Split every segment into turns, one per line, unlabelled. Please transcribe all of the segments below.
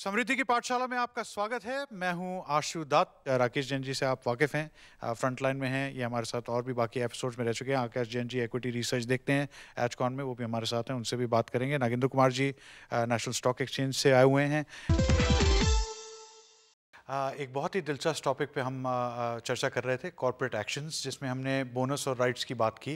समृद्धि की पाठशाला में आपका स्वागत है। मैं हूं आशु दत्त। राकेश जैन जी से आप वाकिफ़ हैं, फ्रंट लाइन में हैं। ये हमारे साथ और भी बाकी एपिसोड्स में रह चुके हैं। आकाश जैन जी इक्विटी रिसर्च देखते हैं एचकॉन में, वो भी हमारे साथ हैं, उनसे भी बात करेंगे। Nagendra Kumar ji national stock exchange से आए हुए हैं। एक बहुत ही दिलचस्प टॉपिक पे हम चर्चा कर रहे थे, कॉर्पोरेट एक्शंस, जिसमें हमने बोनस और राइट्स की बात की।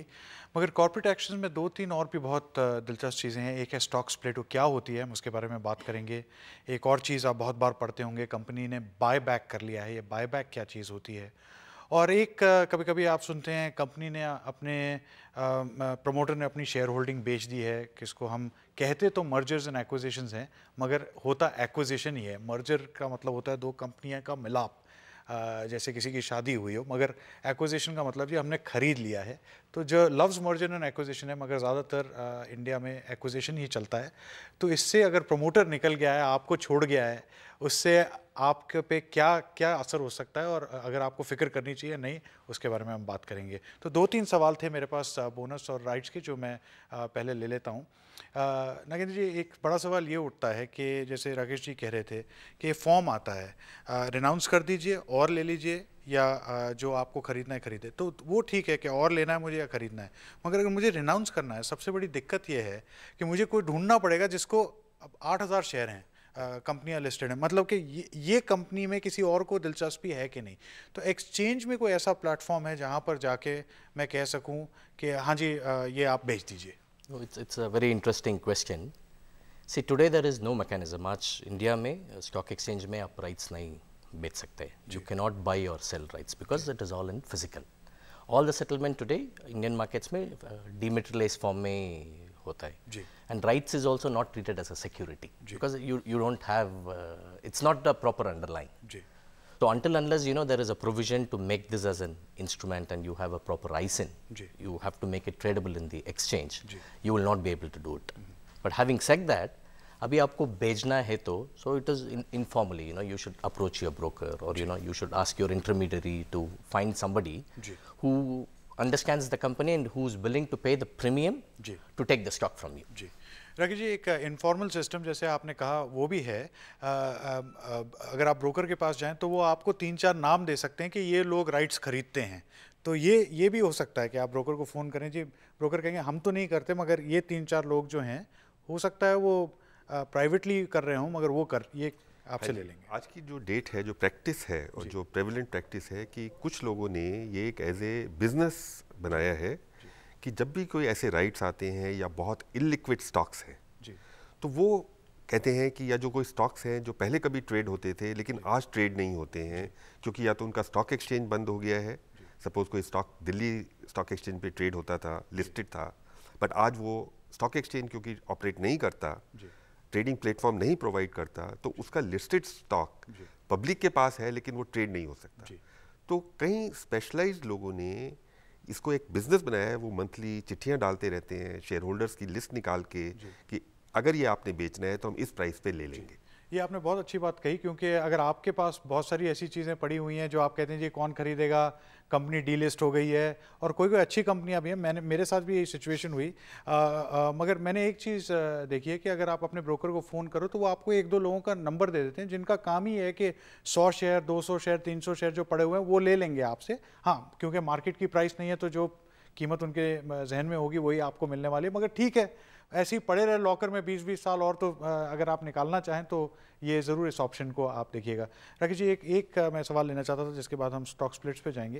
मगर कॉर्पोरेट एक्शंस में दो तीन और भी बहुत दिलचस्प चीज़ें हैं। एक है स्टॉक स्प्लिट, वो क्या होती है, हम उसके बारे में बात करेंगे। एक और चीज़ आप बहुत बार पढ़ते होंगे, कंपनी ने बाय बैक कर लिया है। ये बाय बैक क्या चीज़ होती है? और एक कभी कभी आप सुनते हैं कंपनी ने अपने प्रमोटर ने अपनी शेयर होल्डिंग बेच दी है, किसको हम कहते तो मर्जर्स एंड एक्विजिशंस हैं, मगर होता एक्विजिशन ही है। मर्जर का मतलब होता है दो कंपनियां का मिलाप, जैसे किसी की शादी हुई हो, मगर एक्विजिशन का मतलब जी हमने खरीद लिया है। तो जो लफ्ज़ मर्जर एंड एक्विजिशन है, मगर ज़्यादातर इंडिया में एक्विजिशन ही चलता है। तो इससे अगर प्रमोटर निकल गया है, आपको छोड़ गया है, उससे आपके पे क्या क्या असर हो सकता है, और अगर आपको फ़िक्र करनी चाहिए नहीं, उसके बारे में हम बात करेंगे। तो दो तीन सवाल थे मेरे पास बोनस और राइट्स के, जो मैं पहले ले लेता हूँ। नागेंद्र जी, एक बड़ा सवाल ये उठता है कि जैसे राकेश जी कह रहे थे कि फॉर्म आता है, रिनाउंस कर दीजिए और ले लीजिए, या जो आपको खरीदना है खरीदे। तो वो ठीक है कि और लेना है मुझे या खरीदना है, मगर अगर मुझे रिनाउंस करना है, सबसे बड़ी दिक्कत ये है कि मुझे कोई ढूंढना पड़ेगा जिसको, अब 8,000 शेयर हैं, कंपनियां लिस्टेड हैं, मतलब कि ये कंपनी में किसी और को दिलचस्पी है कि नहीं। तो एक्सचेंज में कोई ऐसा प्लेटफॉर्म है जहां पर जाके मैं कह सकूं कि हाँ जी, ये आप बेच दीजिए?
No, it's a very interesting question. See, today there is no mechanism. आज इंडिया में स्टॉक एक्सचेंज में आप राइट्स नहीं बेच सकते. You cannot buy or sell rights because it is all in physical. All the settlement today Indian markets में dematerialized form में होता है. And rights is also not treated as a security because you don't have it's not the proper underlying. So until unless there is a provision to make this as an instrument and you have a proper ISIN, you have to make it tradable in the exchange, you will not be able to do it. But having said that, अभी आपको बेचना है तो, so it is informally, you should approach your broker, or you should ask your intermediary to find somebody who understands the company and who is willing to pay the premium to take the stock from you.
Rakesh ji, एक informal system जैसे आपने कहा वो भी है। अगर आप broker के पास जाएं तो वो आपको 3-4 नाम दे सकते हैं कि ये लोग राइट्स खरीदते हैं। तो ये भी हो सकता है कि आप ब्रोकर को फ़ोन करें, जी ब्रोकर कहेंगे हम तो नहीं करते, मगर ये 3-4 लोग जो हैं, हो सकता है वो प्राइवेटली कर रहे हों, मगर वो ये आपसे ले लेंगे।
आज की जो डेट है, जो प्रैक्टिस है और जो प्रेवलेंट प्रैक्टिस है कि कुछ लोगों ने ये एक एज ए बिजनेस बनाया है कि जब भी कोई ऐसे राइट्स आते हैं या बहुत इलिक्विड स्टॉक्स हैं, तो वो कहते हैं कि या जो कोई स्टॉक्स हैं जो पहले कभी ट्रेड होते थे लेकिन आज ट्रेड नहीं होते हैं, क्योंकि या तो उनका स्टॉक एक्सचेंज बंद हो गया है। सपोज कोई स्टॉक दिल्ली स्टॉक एक्सचेंज पे ट्रेड होता था, लिस्टेड था, बट आज वो स्टॉक एक्सचेंज क्योंकि ऑपरेट नहीं करता, ट्रेडिंग प्लेटफॉर्म नहीं प्रोवाइड करता, तो उसका लिस्टेड स्टॉक पब्लिक के पास है लेकिन वो ट्रेड नहीं हो सकता। तो कई स्पेशलाइज्ड लोगों ने इसको एक बिजनेस बनाया है। वो मंथली चिट्ठियां डालते रहते हैं शेयर होल्डर्स की लिस्ट निकाल के कि अगर ये आपने बेचना है तो हम इस प्राइस पे ले लेंगे।
ये आपने बहुत अच्छी बात कही, क्योंकि अगर आपके पास बहुत सारी ऐसी चीज़ें पड़ी हुई हैं जो आप कहते हैं जी कौन खरीदेगा, कंपनी डीलिस्ट हो गई है, और कोई कोई अच्छी कंपनियां भी हैं। मेरे साथ भी यही सिचुएशन हुई। मगर मैंने एक चीज़ देखी है कि अगर आप अपने ब्रोकर को फ़ोन करो तो वो आपको 1-2 लोगों का नंबर दे देते हैं जिनका काम ही है कि 100 शेयर, 200 शेयर, 300 शेयर जो पड़े हुए हैं वो ले लेंगे आपसे। हाँ, क्योंकि मार्केट की प्राइस नहीं है तो जो कीमत उनके जहन में होगी वही आपको मिलने वाली है। मगर ठीक है, ऐसे ही पड़े रहे लॉकर में 20-20 साल और, तो अगर आप निकालना चाहें तो ये ज़रूर इस ऑप्शन को आप देखिएगा। राकेश जी, एक मैं सवाल लेना चाहता था, जिसके बाद हम स्टॉक स्प्लिट्स पे जाएंगे।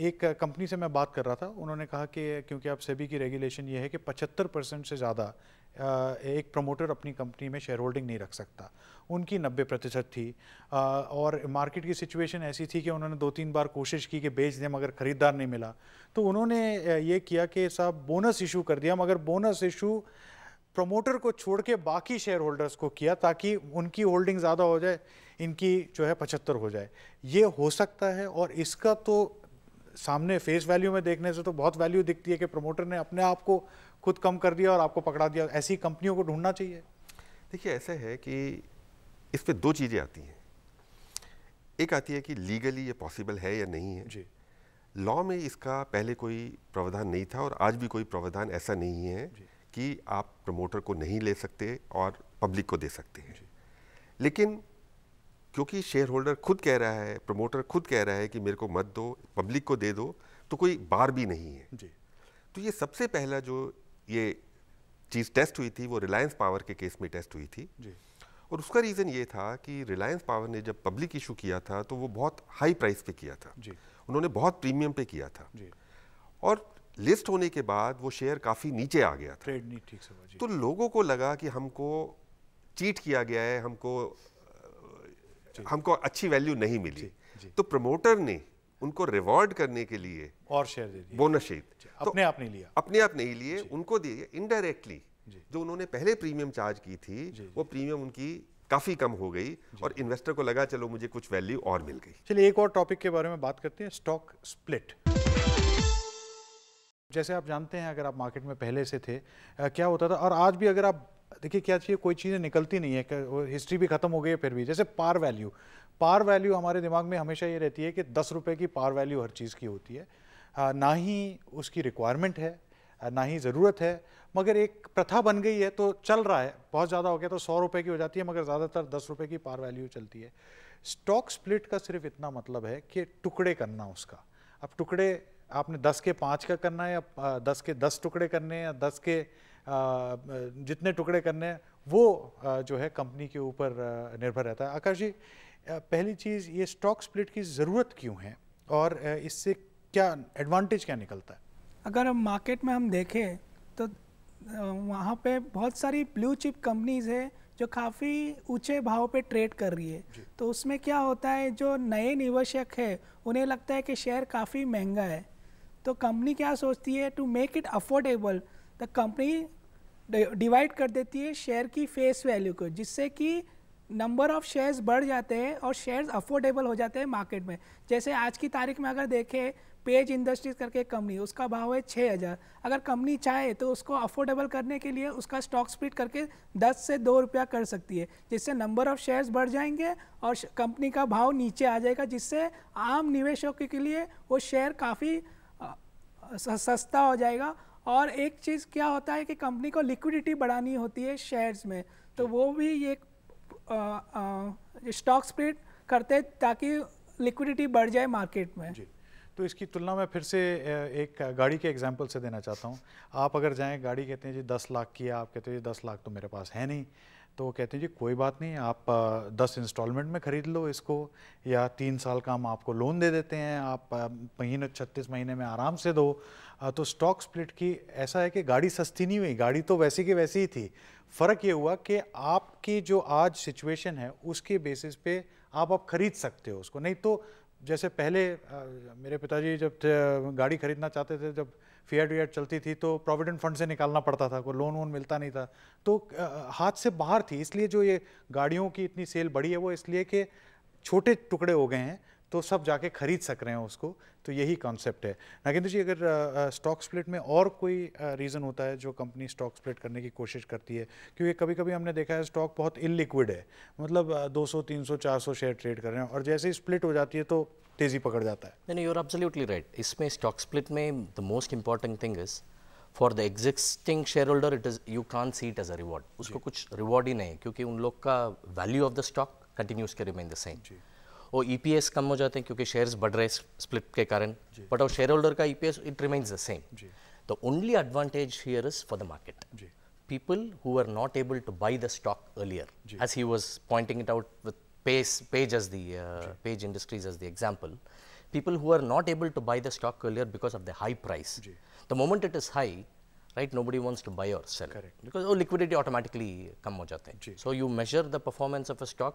एक कंपनी से मैं बात कर रहा था, उन्होंने कहा कि क्योंकि अब सेबी की रेगुलेशन ये है कि 75% से ज़्यादा एक प्रमोटर अपनी कंपनी में शेयर होल्डिंग नहीं रख सकता। उनकी 90% थी, और मार्केट की सिचुएशन ऐसी थी कि उन्होंने 2-3 बार कोशिश की कि बेच दें, मगर ख़रीदार नहीं मिला। तो उन्होंने ये किया कि साहब बोनस इशू कर दिया, मगर बोनस इशू प्रमोटर को छोड़ के बाकी शेयर होल्डर्स को किया, ताकि उनकी होल्डिंग ज़्यादा हो जाए, इनकी जो है 75 हो जाए। ये हो सकता है, और इसका तो सामने फेस वैल्यू में देखने से तो बहुत वैल्यू दिखती है कि प्रमोटर ने अपने आप को खुद कम कर दिया और आपको पकड़ा दिया। ऐसी कंपनियों को ढूंढना चाहिए।
देखिए, ऐसा है कि इस पे 2 चीज़ें आती हैं। एक आती है कि लीगली ये पॉसिबल है या नहीं है। लॉ में इसका पहले कोई प्रावधान नहीं था, और आज भी कोई प्रावधान ऐसा नहीं है कि आप प्रमोटर को नहीं ले सकते और पब्लिक को दे सकते हैं। लेकिन क्योंकि शेयर होल्डर खुद कह रहा है, प्रमोटर खुद कह रहा है कि मेरे को मत दो, पब्लिक को दे दो, तो कोई बार भी नहीं है
जी।
तो ये सबसे पहला जो ये चीज़ टेस्ट हुई थी वो रिलायंस पावर के केस में टेस्ट हुई थी
जी।
और उसका रीज़न ये था कि रिलायंस पावर ने जब पब्लिक इशू किया था तो वो बहुत हाई प्राइस पे किया था
जी।
उन्होंने बहुत प्रीमियम पे किया था
जी।
और लिस्ट होने के बाद वो शेयर काफ़ी नीचे आ गया था,
ट्रेड नहीं ठीक से हुआ जी।
तो लोगों को लगा कि हमको चीट किया गया है, हमको अच्छी वैल्यू नहीं मिली।
जी, जी।
तो प्रमोटर ने उनको रिवॉर्ड करने के लिए
और शेयर दे दिए,
बोनस शेयर
अपने आप नहीं लिया,
अपने आप नहीं लिए, उनको दिए इनडायरेक्टली। जो उन्होंने पहले प्रीमियम चार्ज की थी वो प्रीमियम उनकी काफ़ी कम हो गई और इन्वेस्टर को लगा चलो मुझे कुछ वैल्यू और मिल गई।
चलिए एक और टॉपिक के बारे में बात करते हैं, स्टॉक स्प्लिट। जैसे आप जानते हैं, अगर आप मार्केट में पहले से थे क्या होता था, और आज भी अगर आप देखिए क्या चाहिए, कोई चीज़ें निकलती नहीं है, हिस्ट्री भी खत्म हो गई है फिर भी। जैसे पार वैल्यू हमारे दिमाग में हमेशा ये रहती है कि 10 रुपये की पार वैल्यू हर चीज़ की होती है, ना ही उसकी रिक्वायरमेंट है, ना ही ज़रूरत है, मगर एक प्रथा बन गई है तो चल रहा है। बहुत ज़्यादा हो गया तो 100 रुपये की हो जाती है, मगर ज़्यादातर 10 रुपये की पार वैल्यू चलती है। स्टॉक स्प्लिट का सिर्फ इतना मतलब है कि टुकड़े करना उसका। अब टुकड़े आपने 10 के 5 का करना है या 10 के 10 टुकड़े करने हैं या 10 के जितने टुकड़े करने हैं, वो जो है कंपनी के ऊपर निर्भर रहता है। आकाश जी, पहली चीज़ ये स्टॉक स्प्लिट की ज़रूरत क्यों है और इससे क्या एडवांटेज क्या निकलता है?
अगर हम मार्केट में हम देखें तो वहाँ पे बहुत सारी ब्लू चिप कंपनीज है जो काफ़ी ऊंचे भाव पे ट्रेड कर रही है। तो उसमें क्या होता है, जो नए निवेशक है उन्हें लगता है कि शेयर काफ़ी महंगा है, तो कंपनी क्या सोचती है, to make it affordable the company divide कर देती है शेयर की फेस वैल्यू को, जिससे कि नंबर ऑफ शेयर्स बढ़ जाते हैं और शेयर्स अफोर्डेबल हो जाते हैं मार्केट में। जैसे आज की तारीख में अगर देखें, पेज इंडस्ट्रीज करके कंपनी, उसका भाव है 6000। अगर कंपनी चाहे तो उसको अफोर्डेबल करने के लिए उसका स्टॉक स्प्लिट करके 10 से 2 रुपया कर सकती है, जिससे नंबर ऑफ शेयर्स बढ़ जाएंगे और कंपनी का भाव नीचे आ जाएगा, जिससे आम निवेशकों के लिए वो शेयर काफ़ी सस्ता हो जाएगा। और एक चीज़ क्या होता है कि कंपनी को लिक्विडिटी बढ़ानी होती है शेयर्स में, तो वो भी ये स्टॉक स्प्लिट करते ताकि लिक्विडिटी बढ़ जाए मार्केट में।
जी। तो इसकी तुलना में फिर से एक गाड़ी के एग्जांपल से देना चाहता हूँ। आप अगर जाएं, गाड़ी कहते हैं जी 10 लाख की है, आप कहते हैं जी 10 लाख तो मेरे पास है नहीं, तो वो कहते हैं जी कोई बात नहीं, आप 10 इंस्टॉलमेंट में ख़रीद लो इसको, या 3 साल का हम आपको लोन दे देते हैं, आप महीने 36 महीने में आराम से दो। तो स्टॉक स्प्लिट की ऐसा है कि गाड़ी सस्ती नहीं हुई, गाड़ी तो वैसी की वैसी ही थी। फ़र्क ये हुआ कि आपकी जो आज सिचुएशन है उसके बेसिस पे आप खरीद सकते हो उसको। नहीं तो जैसे पहले मेरे पिताजी जब गाड़ी खरीदना चाहते थे, जब फिएट विएट चलती थी तो प्रोविडेंट फंड से निकालना पड़ता था, कोई लोन वोन मिलता नहीं था, तो हाथ से बाहर थी। इसलिए जो ये गाड़ियों की इतनी सेल बढ़ी है वो इसलिए कि छोटे टुकड़े हो गए हैं तो सब जाके खरीद सक रहे हैं उसको, तो यही कॉन्सेप्ट है। नागेंद्र जी, अगर स्टॉक स्प्लिट में और कोई रीज़न होता है जो कंपनी स्टॉक स्प्लिट करने की कोशिश करती है, क्योंकि कभी कभी हमने देखा है स्टॉक बहुत इलिक्विड है, मतलब 200 300 400 शेयर ट्रेड कर रहे हैं और जैसे ही स्प्लिट हो जाती है तो तेज़ी पकड़ जाता है।
नहीं, यू आर एब्सोल्युटली राइट। इसमें स्टॉक स्प्लिट में the most important thing is for the existing share holder, it is you can't see it as a reward. उसको कुछ रिवॉर्ड ही नहीं, क्योंकि उन लोग का value of the stock continues के रिमेन द सेम। और ईपीएस कम हो जाते हैं क्योंकि शेयर्स बढ़ रहे हैं स्प्लिट के कारण, बट और शेयर होल्डर का EPS it remains the same. The only advantage here is for the market. People who were not able to buy the stock earlier, as he was pointing it out with Page as the Page Industries as the example, people who are not able to buy the stock earlier because of the high price. The moment it is high, right, nobody wants to buy or sell.
Correct.
Because liquidity automatically come ho jate hain. So you measure the performance of a stock.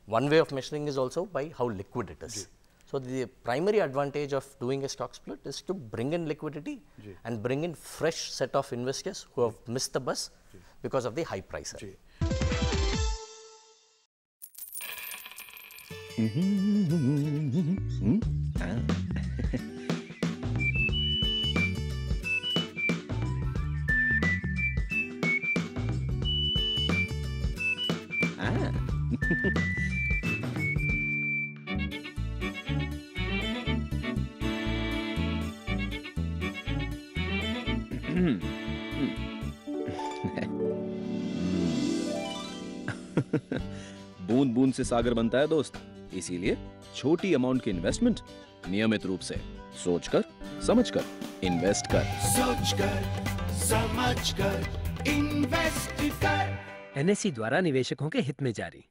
One way of measuring is also by how liquid it is. So the primary advantage of doing a stock split is to bring in liquidity and bring in fresh set of investors who have missed the bus because of the high price.
बूंद बूंद से सागर बनता है दोस्त, इसीलिए छोटी amount की investment नियमित रूप से सोच कर समझ कर इन्वेस्ट कर।
सोच कर समझ कर इन्वेस्ट कर।
NSE द्वारा निवेशकों के हित में जारी।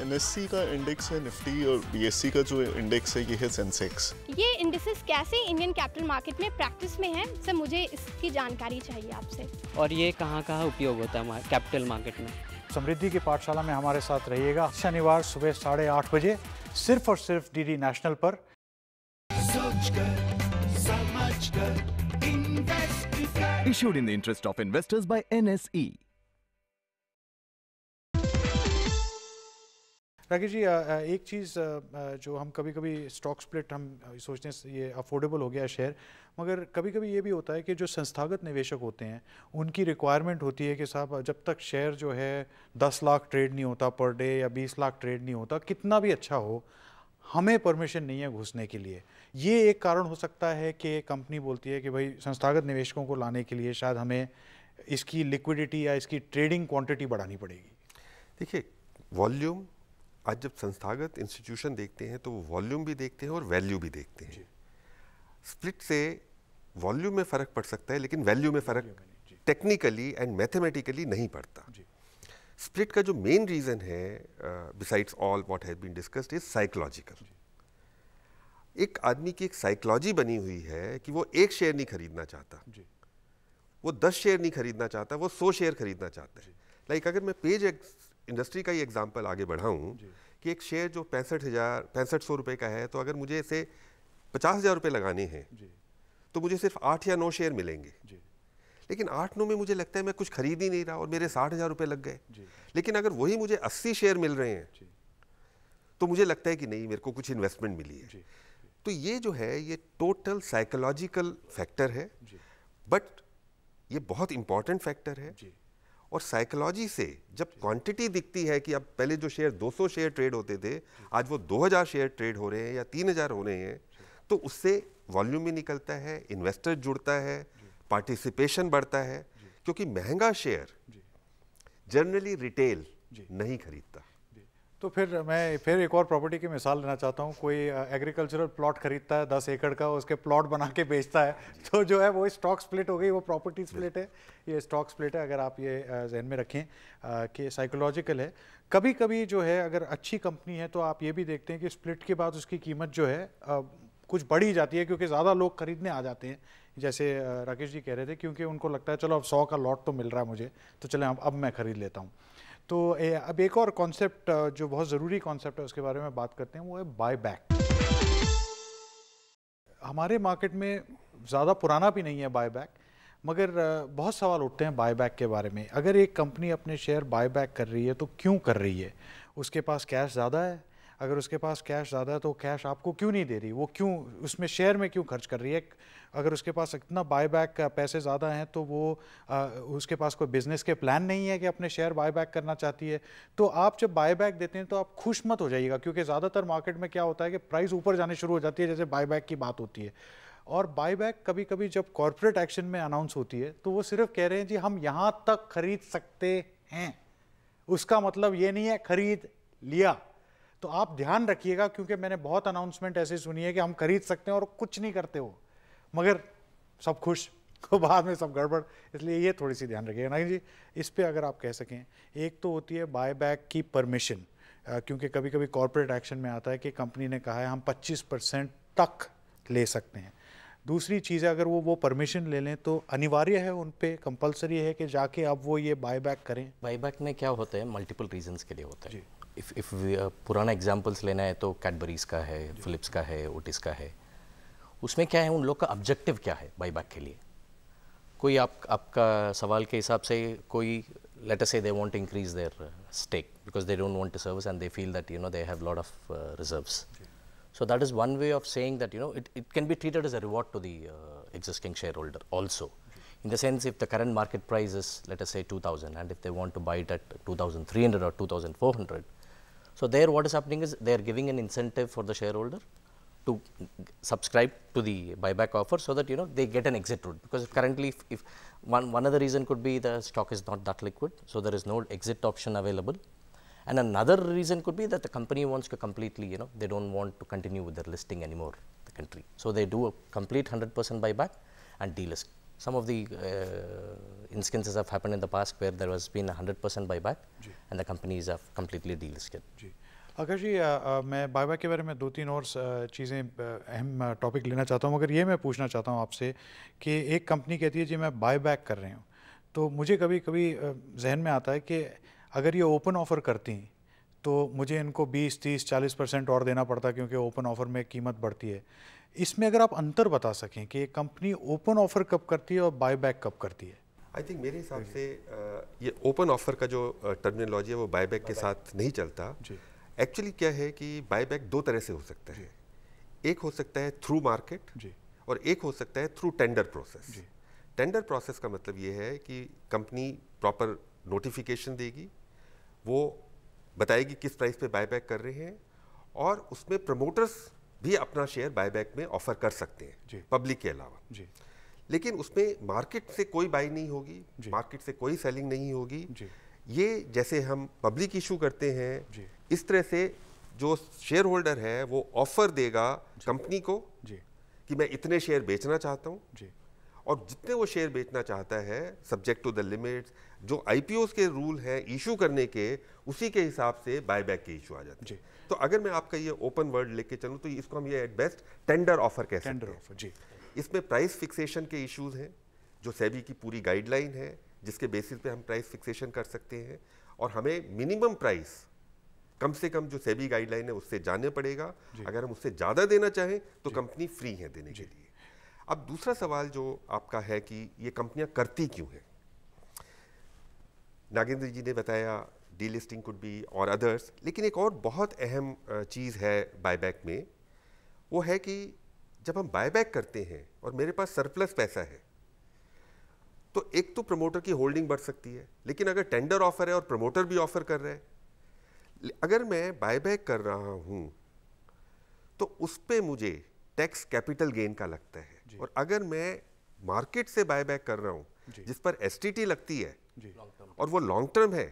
NSE का इंडेक्स है निफ्टी और BSE का जो इंडेक्स है ये है सेंसेक्स।
ये इंडेक्सेस कैसे इंडियन कैपिटल मार्केट में प्रैक्टिस में है सर, मुझे इसकी जानकारी चाहिए आपसे।
और ये कहाँ कहाँ उपयोग होता है कैपिटल मार्केट में?
समृद्धि की पाठशाला में हमारे साथ रहिएगा शनिवार सुबह 8:30 बजे सिर्फ और सिर्फ DD नेशनल पर।
सोच कर समझ कर इन्वेस्ट कर।
Issued in the interest of investors by NSE.
Rakesh ji, एक चीज़ जो हम कभी कभी स्टॉक स्प्लिट हम सोचते हैं ये अफोर्डेबल हो गया शेयर, मगर कभी कभी ये भी होता है कि जो संस्थागत निवेशक होते हैं उनकी रिक्वायरमेंट होती है कि साहब जब तक शेयर जो है 10 लाख ट्रेड नहीं होता पर डे या 20 लाख ट्रेड नहीं होता, कितना भी अच्छा हो, हमें परमिशन नहीं है घुसने के लिए। ये एक कारण हो सकता है कि कंपनी बोलती है कि भाई संस्थागत निवेशकों को लाने के लिए शायद हमें इसकी लिक्विडिटी या इसकी ट्रेडिंग क्वांटिटी बढ़ानी पड़ेगी।
देखिए, वॉल्यूम, आज जब संस्थागत इंस्टीट्यूशन देखते हैं तो वो वॉल्यूम भी देखते हैं और वैल्यू भी देखते हैं। स्प्लिट से वॉल्यूम में फ़र्क पड़ सकता है लेकिन वैल्यू में फ़र्क टेक्निकली एंड मैथमेटिकली नहीं पड़ता। स्प्लिट का जो मेन रीज़न है besides all what has been discussed is psychological. एक आदमी की एक साइकोलॉजी बनी हुई है कि वो एक शेयर नहीं खरीदना चाहता, वो 10 शेयर नहीं खरीदना चाहता, वो 100 शेयर खरीदना चाहता है। लाइक अगर मैं पेज इंडस्ट्री का ही एग्जांपल आगे बढ़ाऊं कि एक शेयर जो 6500 रुपये का है, तो अगर मुझे इसे 50,000 रुपये लगाने हैं तो मुझे सिर्फ 8 या 9 शेयर मिलेंगे। लेकिन 8-9 में मुझे लगता है मैं कुछ खरीद ही नहीं रहा और मेरे 60,000 रुपये लग गए। लेकिन अगर वही मुझे 80 शेयर मिल रहे हैं तो मुझे लगता है कि नहीं, मेरे को कुछ इन्वेस्टमेंट मिली है। तो ये जो है ये टोटल साइकोलॉजिकल फैक्टर है, बट ये बहुत इंपॉर्टेंट फैक्टर है। और साइकोलॉजी से जब क्वांटिटी दिखती है कि अब पहले जो शेयर 200 शेयर ट्रेड होते थे, आज वो 2000 शेयर ट्रेड हो रहे हैं या 3000 हो रहे हैं, तो उससे वॉल्यूम भी निकलता है, इन्वेस्टर जुड़ता है, पार्टिसिपेशन बढ़ता है, क्योंकि महंगा शेयर जनरली रिटेल नहीं खरीदता।
तो फिर मैं फिर एक और प्रॉपर्टी की मिसाल लेना चाहता हूँ। कोई एग्रीकल्चरल प्लॉट खरीदता है 10 एकड़ का, उसके प्लॉट बना के बेचता है, तो जो है वो स्टॉक स्प्लिट हो गई, वो प्रॉपर्टी स्प्लिट है, ये स्टॉक स्प्लिट है। अगर आप ये जहन में रखें कि साइकोलॉजिकल है। कभी कभी जो है अगर अच्छी कंपनी है तो आप ये भी देखते हैं कि स्प्लिट के बाद उसकी कीमत जो है कुछ बढ़ ही जाती है, क्योंकि ज़्यादा लोग खरीदने आ जाते हैं। जैसे राकेश जी कह रहे थे, क्योंकि उनको लगता है चलो अब 100 का लॉट तो मिल रहा है मुझे, तो चले अब मैं ख़रीद लेता हूँ। तो अब एक और कॉन्सेप्ट जो बहुत ज़रूरी कॉन्सेप्ट है उसके बारे में बात करते हैं, वो है बाय बैक। हमारे मार्केट में ज़्यादा पुराना भी नहीं है बाय बैक, मगर बहुत सवाल उठते हैं बाय बैक के बारे में। अगर एक कंपनी अपने शेयर बाय बैक कर रही है तो क्यों कर रही है? उसके पास कैश ज़्यादा है? अगर उसके पास कैश ज़्यादा है तो कैश आपको क्यों नहीं दे रही? वो क्यों उसमें शेयर में क्यों खर्च कर रही है? अगर उसके पास इतना बाय बैक का पैसे ज़्यादा हैं तो वो उसके पास कोई बिज़नेस के प्लान नहीं है कि अपने शेयर बाय बैक करना चाहती है। तो आप जब बाय बैक देते हैं तो आप खुश मत हो जाइएगा, क्योंकि ज़्यादातर मार्केट में क्या होता है कि प्राइस ऊपर जाने शुरू हो जाती है जैसे बाय बैक की बात होती है। और बाय बैक कभी कभी जब कॉर्पोरेट एक्शन में अनाउंस होती है तो वो सिर्फ कह रहे हैं जी हम यहाँ तक खरीद सकते हैं, उसका मतलब ये नहीं है खरीद लिया। तो आप ध्यान रखिएगा, क्योंकि मैंने बहुत अनाउंसमेंट ऐसे सुनी है कि हम खरीद सकते हैं और कुछ नहीं करते हो, मगर सब खुश तो बाद में सब गड़बड़। इसलिए ये थोड़ी सी ध्यान रखिएगा ना जी। इस पे अगर आप कह सकें, एक तो होती है बाय बैक की परमिशन, क्योंकि कभी कभी कॉर्पोरेट एक्शन में आता है कि कंपनी ने कहा है हम 25% तक ले सकते हैं। दूसरी चीज़ है, अगर वो परमिशन ले लें तो अनिवार्य है, उन पे कंपलसरी है कि जाके अब वो ये बाय बैक करें।
बाय बैक में क्या होता है, मल्टीपल रीजंस के लिए होता है। इफ़ पुराना एग्जांपल्स लेना है तो कैडबरीज का है, फिलिप्स का है, ओटिस का है। उसमें क्या है, उन लोग का ऑब्जेक्टिव क्या है बाय बैक के लिए? कोई आपका सवाल के हिसाब से कोई let us say they want to increase their stake because they don't want to service and they feel that they have lot of reserves. So that is one way of saying that it can be treated as a reward to the existing shareholder also, in the sense if the current market price is let us say 2,000 and if they want to buy it at 2,300 or 2,400, so there what is happening is they are giving an incentive for the shareholder to subscribe to the buyback offer so that they get an exit route, because currently if one other reason could be the stock is not that liquid, so there is no exit option available. And another reason could be that the company wants to completely, they don't want to continue with their listing anymore, the country. So they do a complete 100% buyback and delist. Some of the instances have happened in the past where there has been 100% buyback and the companies have completely delisted.
अगर जी मैं buyback के बारे में 2-3 और चीज़ें अहम topic लेना चाहता हूँ, मगर ये मैं पूछना चाहता हूँ आपसे कि एक कंपनी कहती है जी मैं बायबैक कर रही हूँ, तो मुझे कभी कभी जहन में आता है कि अगर ये ओपन ऑफ़र करती तो मुझे इनको 20-30-40% और देना पड़ता क्योंकि ओपन ऑफ़र में कीमत बढ़ती है। इसमें अगर आप अंतर बता सकें कि कंपनी ओपन ऑफ़र कब करती है और बायबैक कब करती है।
आई थिंक मेरे हिसाब से ये ओपन ऑफ़र का जो टर्मिनोलॉजी है वो बायबैक के साथ नहीं चलता। एक्चुअली क्या है कि बायबैक दो तरह से हो सकता है, एक हो सकता है थ्रू मार्केट और एक हो सकता है through tender process. Tender process का मतलब ये है कि कंपनी प्रॉपर नोटिफिकेशन देगी, वो बताएगी किस प्राइस पे बायबैक कर रहे हैं और उसमें प्रमोटर्स भी अपना शेयर बायबैक में ऑफर कर सकते हैं पब्लिक के अलावा। लेकिन उसमें मार्केट से कोई बाई नहीं होगी, मार्केट से कोई सेलिंग नहीं होगी। ये जैसे हम पब्लिक इशू करते हैं इस तरह से जो शेयर होल्डर है वो ऑफर देगा कंपनी को कि मैं इतने शेयर बेचना चाहता हूँ और जितने वो शेयर बेचना चाहता है सब्जेक्ट टू द लिमिट्स जो आईपीओ के रूल हैं इशू करने के, उसी के हिसाब से बायबैक के इशू आ जाते हैं। तो अगर मैं आपका ये ओपन वर्ड लेके चलूँ तो इसको हम ये एट बेस्ट टेंडर ऑफर कह सकते हैं। इसमें प्राइस फिक्सेशन के इश्यूज हैं जो सेबी की पूरी गाइडलाइन है जिसके बेसिस पे हम प्राइस फिक्सेशन कर सकते हैं और हमें मिनिमम प्राइस कम से कम जो सेबी गाइडलाइन है उससे जानना पड़ेगा। अगर हम उससे ज़्यादा देना चाहें तो कंपनी फ्री है देने के लिए। अब दूसरा सवाल जो आपका है कि ये कंपनियां करती क्यों हैं, नागेंद्र जी ने बताया डीलिस्टिंग कुड बी और अदर्स, लेकिन एक और बहुत अहम चीज़ है बायबैक में, वो है कि जब हम बायबैक करते हैं और मेरे पास सरप्लस पैसा है तो एक तो प्रमोटर की होल्डिंग बढ़ सकती है, लेकिन अगर टेंडर ऑफर है और प्रमोटर भी ऑफर कर रहा है, अगर मैं बायबैक कर रहा हूं तो उस पे मुझे टैक्स कैपिटल गेन का लगता है और अगर मैं मार्केट से बायबैक कर रहा हूं जिस पर एसटीटी लगती है और वो लॉन्ग टर्म है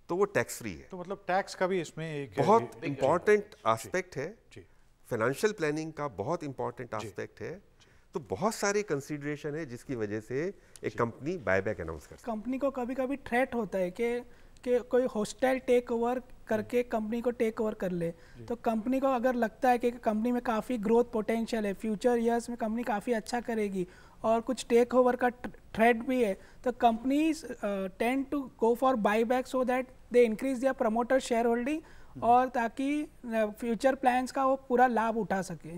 तो वो टैक्स फ्री है।
तो मतलब टैक्स का भी इसमें एक
बहुत इंपॉर्टेंट एस्पेक्ट है, फाइनेंशियल प्लानिंग का बहुत इंपॉर्टेंट एस्पेक्ट है। तो बहुत सारे कंसीडरेशन है जिसकी वजह से एक कंपनी बायबैक अनाउंस करती है।
कंपनी को कभी कभी थ्रेट होता है कि कोई हॉस्टाइल टेक ओवर करके कंपनी को टेक ओवर कर ले, तो कंपनी को अगर लगता है कि कंपनी में काफ़ी ग्रोथ पोटेंशियल है, फ्यूचर ईयर्स में कंपनी काफ़ी अच्छा करेगी और कुछ टेक ओवर का थ्रेट भी है, तो companies tend to go for buyback so that they increase their promoter share holding और ताकि फ्यूचर प्लान्स का वो पूरा लाभ उठा सके।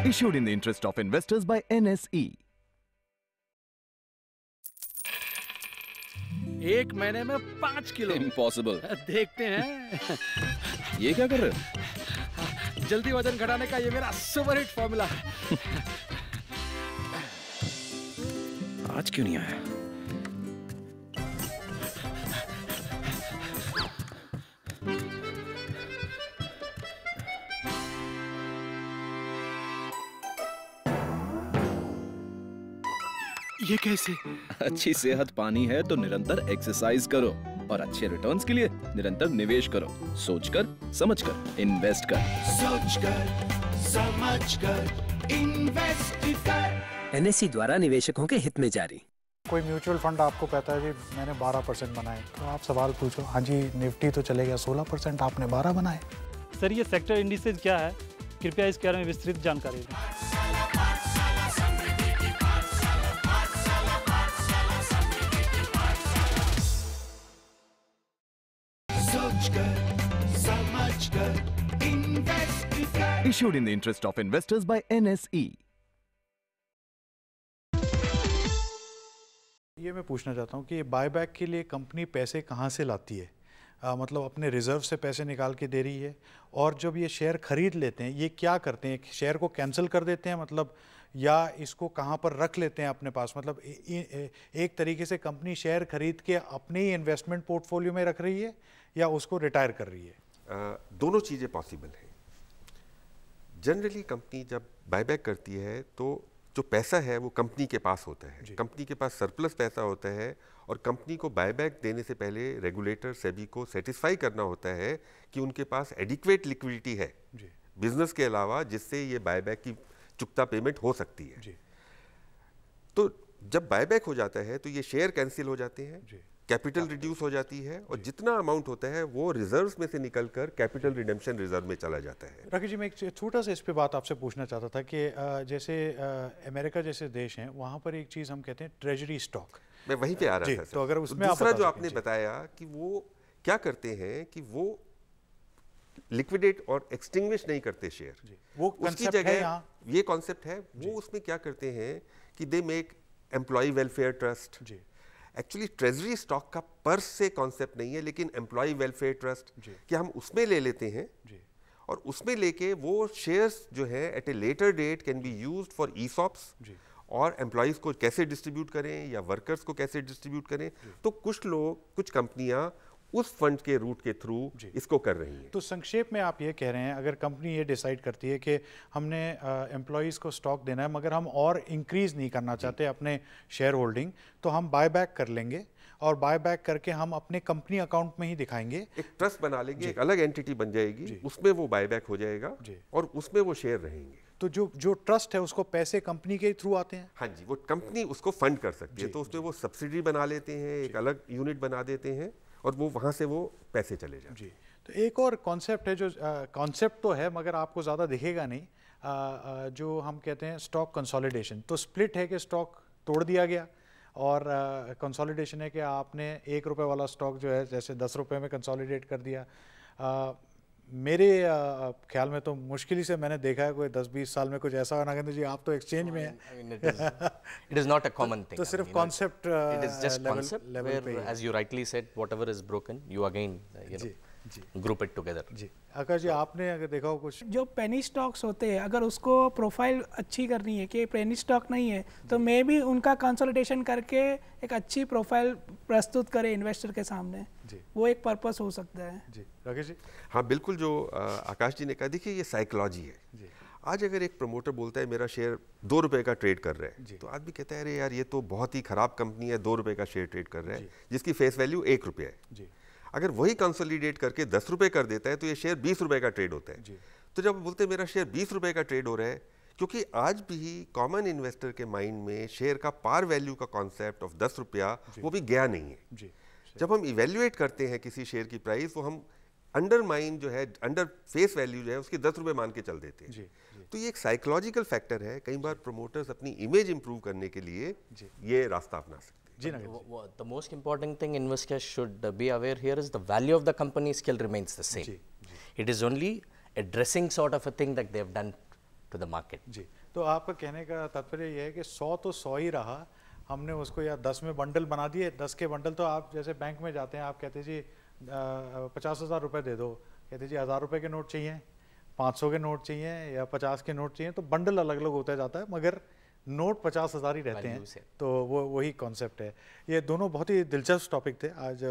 Issued in the interest of investors by NSE.
एक महीने में 5 किलो।
इम्पॉसिबल।
देखते हैं।
ये क्या कर रहे हो?
जल्दी वजन घटाने का ये मेरा सुपर हिट फॉर्मूला है।
आज क्यों नहीं आया?
ये कैसे?
अच्छी सेहत पानी है तो निरंतर एक्सरसाइज करो और अच्छे रिटर्न्स के लिए निरंतर निवेश करो। सोचकर समझकर इन्वेस्ट कर।
सोचकर समझकर इन्वेस्ट कर।
एनएसई द्वारा निवेशकों के हित में जारी।
कोई म्यूचुअल फंड आपको कहता है जी मैंने 12% बनाए, तो आप सवाल पूछो हाँ जी निफ्टी तो चले गया 16%, आपने 12 बनाए।
सर ये सेक्टर इंडिसेज क्या है, कृपया इसके बारे में विस्तृत जानकारी दें।
Issued in the interest of investors by NSE.
ये मैं पूछना चाहता हूँ कि बायबैक के लिए कंपनी पैसे कहाँ से लाती है, मतलब अपने रिजर्व से पैसे निकाल के दे रही है, और जब ये शेयर खरीद लेते हैं ये क्या करते हैं, शेयर को कैंसिल कर देते हैं मतलब, या इसको कहाँ पर रख लेते हैं अपने पास, मतलब एक तरीके से कंपनी शेयर खरीद के अपने ही इन्वेस्टमेंट पोर्टफोलियो में रख रही है या उसको रिटायर कर रही है?
दोनों चीज़ें पॉसिबल हैं। जनरली कंपनी जब बायबैक करती है तो जो पैसा है वो कंपनी के पास होता है, कंपनी के पास सरप्लस पैसा होता है और कंपनी को बायबैक देने से पहले रेगुलेटर सेबी को सेटिस्फाई करना होता है कि उनके पास एडिक्वेट लिक्विडिटी है बिजनेस के अलावा, जिससे ये बायबैक की चुकता पेमेंट हो सकती है। तो जब बायबैक हो जाता है तो ये शेयर कैंसिल हो जाते हैं, कैपिटल रिड्यूस हो जाती है और जितना अमाउंट होता है वो रिजर्व्स में से निकलकर कैपिटल रिडेम्पशन रिजर्व में चला जाता है।
राकेश जी, मैं एक छोटा सा इस पे बात आपसे पूछना चाहता था कि जैसे अमेरिका जैसे देश हैं वहाँ पर एक चीज़ हम कहते हैं ट्रेजरी स्टॉक,
मैं वहीं पे आ रहा था।
तो अगर उसमें
दूसरा जो आपने बताया कि वो क्या करते हैं कि वो लिक्विडेट और एक्सटिंग्विश नहीं करते शेयर,
वो
उसकी जगह ये कॉन्सेप्ट है, वो उसमें क्या करते हैं कि they make employ welfare trust. Actually treasury stock का पर्स से कॉन्सेप्ट नहीं है, लेकिन एम्प्लॉय वेलफेयर ट्रस्ट कि हम उसमें ले लेते हैं और उसमें लेके वो शेयर्स जो है at a later date can be used for ESOPs और एम्प्लॉयज़ को कैसे डिस्ट्रीब्यूट करें या वर्कर्स को कैसे डिस्ट्रीब्यूट करें। तो कुछ लोग, कुछ कंपनियां उस फंड के रूट के थ्रू इसको कर रही हैं।
तो संक्षेप में आप ये कह रहे हैं अगर कंपनी ये डिसाइड करती है कि हमने एम्प्लॉयज़ को स्टॉक देना है मगर हम और इंक्रीज़ नहीं करना चाहते अपने शेयर होल्डिंग, तो हम बाय बैक कर लेंगे और बाय बैक करके हम अपने कंपनी अकाउंट में ही दिखाएंगे,
एक ट्रस्ट बना लेंगे, एक अलग एंटिटी बन जाएगी, उसमें वो बाय बैक हो जाएगा और उसमें वो शेयर रहेंगे।
तो जो ट्रस्ट है उसको पैसे कंपनी के थ्रू आते हैं?
हाँ जी, वो कंपनी उसको फंड कर सकती है, तो उसमें वो सब्सिडी बना लेते हैं, एक अलग यूनिट बना देते हैं और वो वहाँ से वो पैसे चले जाते हैं।
तो एक और कॉन्सेप्ट है जो कॉन्सेप्ट तो है मगर आपको ज़्यादा दिखेगा नहीं, जो हम कहते हैं स्टॉक कंसोलिडेशन। तो स्प्लिट है कि स्टॉक तोड़ दिया गया और कंसोलिडेशन है कि आपने ₹1 वाला स्टॉक जो है जैसे ₹10 में कंसोलिडेट कर दिया। मेरे ख्याल में तो मुश्किल ही से मैंने देखा है कोई 10-20 साल में कुछ ऐसा नागेंद्र जी, आप तो एक्सचेंज में हैं।
It is not a common thing.
तो सिर्फ concept
it is just concept where as you rightly said whatever is broken you again group it together.
जी आकाश जी, आपने अगर देखा हो कुछ
जो पेनी स्टॉक्स होते हैं, अगर उसको प्रोफाइल अच्छी करनी है कि पेनी स्टॉक नहीं है तो मे भी उनका कंसोलिडेशन करके एक अच्छी प्रोफाइल प्रस्तुत करे इन्वेस्टर के सामने, वो एक पर्पस हो सकता है।
जी राकेश जी।
हाँ बिल्कुल, जो आकाश जी ने कहा, देखिए ये साइकोलॉजी है। आज अगर एक प्रमोटर बोलता है मेरा शेयर ₹2 का ट्रेड कर रहा है, तो आदमी कहता है अरे यार ये तो बहुत ही खराब कंपनी है, ₹2 का शेयर ट्रेड कर रहा है जिसकी फेस वैल्यू ₹1 है। अगर वही कंसोलिडेट करके ₹10 कर देता है तो ये शेयर ₹20 का ट्रेड होता है। तो जब बोलते हैं मेरा शेयर ₹20 का ट्रेड हो रहा है, क्योंकि आज भी कॉमन इन्वेस्टर के माइंड में शेयर का पार वैल्यू का कॉन्सेप्ट ऑफ ₹10 वो भी गया नहीं है। जब हम इवेल्युएट करते हैं किसी शेयर की प्राइस, वो हम अंडरमाइन जो है, अंडर फेस वैल्यू जो है उसके ₹10 मान के चल देते हैं। तो ये एक साइकोलॉजिकल फैक्टर है। कई बार प्रमोटर्स अपनी इमेज इंप्रूव करने के लिए ये रास्ता अपना सकते हैं।
The most important thing investors should be aware here is the value of the company still remains the same. It is only a dressing sort of a thing that they have done to the market.
जी, तो आपका कहने का तात्पर्य ये है कि 100 तो 100 ही रहा, हमने उसको या 10 में बंडल बना दिए। 10 के बंडल तो आप जैसे बैंक में जाते हैं, आप कहते जी 50,000 रुपये दे दो, कहते जी 1,000 रुपये के नोट चाहिए, 500 के नोट चाहिए या 50 के नोट चाहिए, तो बंडल अलग अलग होता जाता है मगर नोट 50,000 ही रहते हैं। तो वो वही कॉन्सेप्ट है। ये दोनों बहुत ही दिलचस्प टॉपिक थे आज।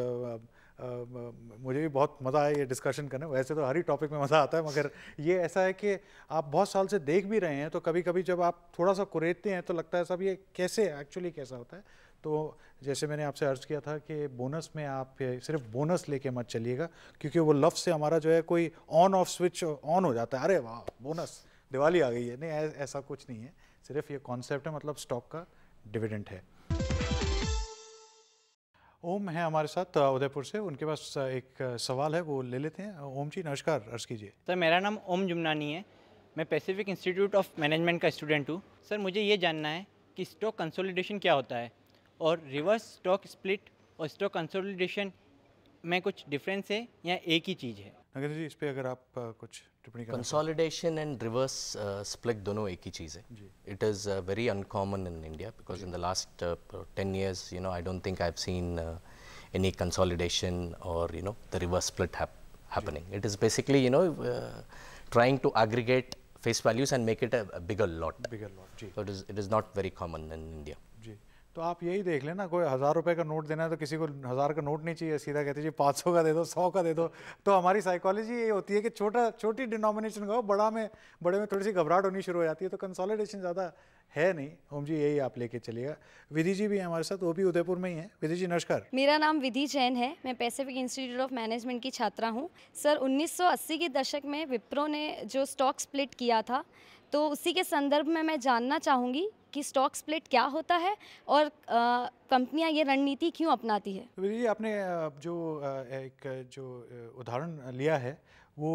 मुझे भी बहुत मज़ा आया ये डिस्कशन करने। वैसे तो हर ही टॉपिक में मज़ा आता है मगर ये ऐसा है कि आप बहुत साल से देख भी रहे हैं, तो कभी कभी जब आप थोड़ा सा कुरेदते हैं तो लगता है सब ये कैसे एक्चुअली कैसा होता है। तो जैसे मैंने आपसे अर्ज़ किया था कि बोनस में आप सिर्फ बोनस लेके मत चलिएगा, क्योंकि वो लफ्ज़ से हमारा जो है कोई ऑन ऑफ स्विच ऑन हो जाता है, अरे वाह बोनस, दिवाली आ गई है। नहीं, ऐसा कुछ नहीं है, सिर्फ ये कॉन्सेप्ट है, मतलब स्टॉक का डिविडेंड है। ओम है हमारे साथ उदयपुर से, उनके पास एक सवाल है, वो ले लेते हैं। ओम जी नमस्कार, अर्ज़ कीजिए।
सर मेरा नाम ओम जुमनानी है, मैं पैसिफिक इंस्टीट्यूट ऑफ मैनेजमेंट का स्टूडेंट हूँ। सर मुझे ये जानना है कि स्टॉक कंसोलिडेशन क्या होता है और रिवर्स स्टॉक स्प्लिट और स्टॉक कंसोलिडेशन में कुछ डिफरेंस है या एक ही चीज़ है?
नगेंद्र जी, इस पे अगर आप कुछ टिप्पणी करें।
कंसोलिडेशन एंड रिवर्स स्प्लिट दोनों एक ही चीज़ है। It is very uncommon in India because in the last 10 years I don't think I have seen any consolidation or the reverse split happening. It is basically trying to aggregate face values and make it a bigger lot.
जी।
So it is not very common in India.
जी, तो आप यही देख लेना, कोई 1,000 रुपये का नोट देना है तो किसी को 1,000 का नोट नहीं चाहिए, सीधा कहते जी 500 का दे दो, 100 का दे दो। तो हमारी साइकोलॉजी ये होती है कि छोटी डिनोमिनेशन का हो, बड़े में थोड़ी सी घबराहट होनी शुरू हो जाती है। तो कंसोलिडेशन ज़्यादा है नहीं। ओम जी यही आप लेके चलिएगा। विधि जी भी हैं हमारे साथ, वो भी उदयपुर में ही हैं। विधि जी नमस्कार।
मेरा नाम विधि जैन है, मैं पैसिफिक इंस्टीट्यूट ऑफ मैनेजमेंट की छात्रा हूँ। सर 1980 के दशक में विप्रो ने जो स्टॉक स्प्लिट किया था, तो उसी के संदर्भ में मैं जानना चाहूँगी कि स्टॉक स्प्लिट क्या होता है और कंपनियां ये रणनीति क्यों अपनाती है।
विधि जी आपने जो उदाहरण लिया है वो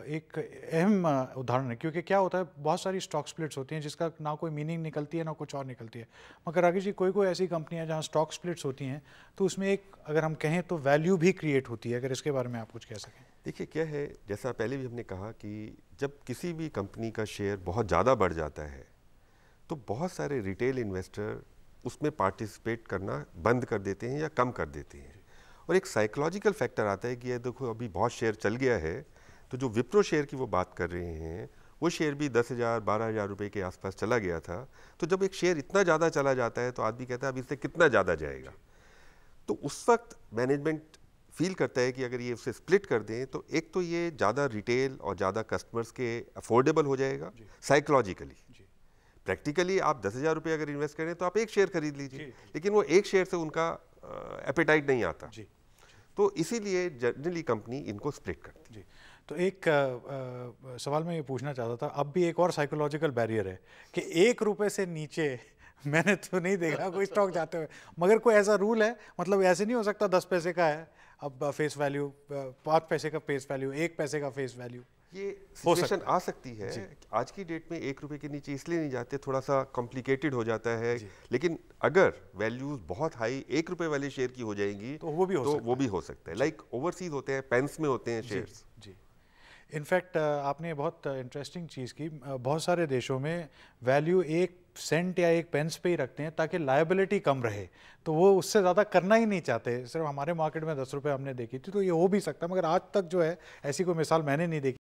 एक अहम उदाहरण है, क्योंकि क्या होता है बहुत सारी स्टॉक स्प्लिट्स होती हैं जिसका ना कोई मीनिंग निकलती है ना कुछ और निकलती है। मगर राकेश जी कोई ऐसी कंपनियां जहां स्टॉक स्प्लिट्स होती हैं तो उसमें एक अगर हम कहें तो वैल्यू भी क्रिएट होती है, अगर इसके बारे में आप कुछ कह सकें।
देखिए क्या है, जैसा पहले भी हमने कहा कि जब किसी भी कंपनी का शेयर बहुत ज़्यादा बढ़ जाता है तो बहुत सारे रिटेल इन्वेस्टर उसमें पार्टिसिपेट करना बंद कर देते हैं या कम कर देते हैं, और एक साइकोलॉजिकल फैक्टर आता है कि ये देखो अभी बहुत शेयर चल गया है। तो जो विप्रो शेयर की वो बात कर रहे हैं वो शेयर भी 10,000 12,000 रुपये के आसपास चला गया था। तो जब एक शेयर इतना ज़्यादा चला जाता है तो आदमी कहता है अब इससे कितना ज़्यादा जाएगा। तो उस वक्त मैनेजमेंट फील करता है कि अगर ये उसे स्प्लिट कर दें तो एक तो ये ज़्यादा रिटेल और ज़्यादा कस्टमर्स के अफोर्डेबल हो जाएगा साइकोलॉजिकली। प्रैक्टिकली आप 10,000 रुपये अगर इन्वेस्ट करें तो आप एक शेयर खरीद लीजिए, लेकिन वो एक शेयर से उनका एपेटाइट नहीं आता। तो इसीलिए जनरली कंपनी इनको स्प्लिट करती है।
तो एक सवाल मैं ये पूछना चाहता था, अब भी एक और साइकोलॉजिकल बैरियर है कि 1 रुपये से नीचे मैंने तो नहीं देखा कोई स्टॉक जाते हुए, मगर कोई ऐसा रूल है, मतलब ऐसे नहीं हो सकता 10 पैसे का है अब फेस वैल्यू, 5 पैसे का फेस वैल्यू, 1 पैसे का फेस वैल्यू,
ये सिचुएशन आ सकती है। आज की डेट में 1 रुपये के नीचे इसलिए नहीं जाते, थोड़ा सा कॉम्प्लिकेटेड हो जाता है, लेकिन अगर वैल्यूज बहुत हाई 1 रुपये वाले शेयर की हो जाएंगी
तो वो भी हो सकता है।
लाइक ओवरसीज होते हैं, पेंस में होते हैं शेयर्स।
जी इनफैक्ट आपने बहुत इंटरेस्टिंग चीज़ की, बहुत सारे देशों में वैल्यू 1 सेंट या 1 पेंस पे ही रखते हैं ताकि लायबिलिटी कम रहे, तो वो उससे ज़्यादा करना ही नहीं चाहते। सिर्फ हमारे मार्केट में 10 रुपये हमने देखी थी, तो ये हो भी सकता है, मगर आज तक जो है ऐसी कोई मिसाल मैंने नहीं देखी।